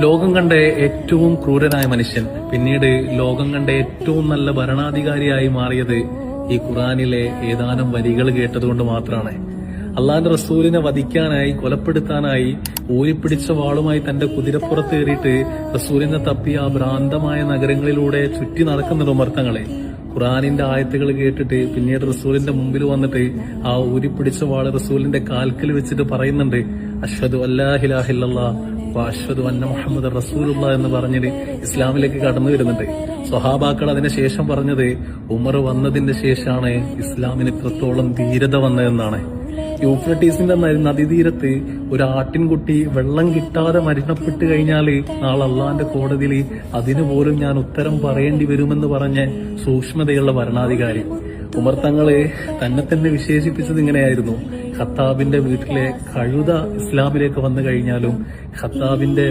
ലോകം കണ്ട ഏറ്റവും ക്രൂരനായ മനുഷ്യൻ പിന്നീട് ലോകം കണ്ട ഏറ്റവും നല്ല ഭരണാധികാരിയായി മാറിയത് ഈ ഖുറാനിലെ ഏതാനും വരികൾ കേട്ടതുകൊണ്ട് മാത്രമാണ്. അള്ളാന്റെ റസൂലിനെ വധിക്കാനായി, കൊലപ്പെടുത്താനായി ഊരിപ്പിടിച്ച വാളുമായി തന്റെ കുതിരപ്പുറത്ത് കയറിയിട്ട് റസൂലിനെ തപ്പി ആ ഭ്രാന്തമായ നഗരങ്ങളിലൂടെ ചുറ്റി നടക്കുന്ന ഉമർത്തങ്ങളെ ഖുറാനിന്റെ ആയത്തുകൾ കേട്ടിട്ട് പിന്നീട് റസൂലിന്റെ മുമ്പിൽ വന്നിട്ട് ആ ഊരിപ്പിടിച്ച വാള് റസൂലിന്റെ കാൽക്കൽ വെച്ചിട്ട് പറയുന്നുണ്ട്, അഷ്ഹദു അല്ലാ ഇലാഹ ഇല്ലല്ലാഹ് വ അഷ്ഹദു അന്ന മുഹമ്മദ് റസൂലുള്ളാഹ് എന്ന് പറഞ്ഞിട്ട് ഇസ്ലാമിലേക്ക് കടന്നു വരുന്നുണ്ട്. സ്വഹാബാക്കൾ അതിനുശേഷം പറഞ്ഞത് ഉമർ വന്നതിന്റെ ശേഷമാണ് ഇസ്ലാമിന് ഇത്രത്തോളം ധീരത വന്നതെന്നാണ്. യൂഫ്രട്ടീസിന്റെ നദീതീരത്ത് ഒരു ആട്ടിൻകുട്ടി വെള്ളം കിട്ടാതെ മരണപ്പെട്ട് കഴിഞ്ഞാല് നാളെ അള്ളാന്റെ കോടതിയിൽ അതിനുപോലും ഞാൻ ഉത്തരം പറയേണ്ടി വരുമെന്ന് പറഞ്ഞ സൂക്ഷ്മതയുള്ള ഭരണാധികാരി ഉമർ തങ്ങള് തന്നെ വിശേഷിപ്പിച്ചത് ഇങ്ങനെയായിരുന്നു: ഖത്താബിന്റെ വീട്ടിലെ കഴുത ഇസ്ലാമിലേക്ക് വന്നു കഴിഞ്ഞാലും ഖത്താബിന്റെ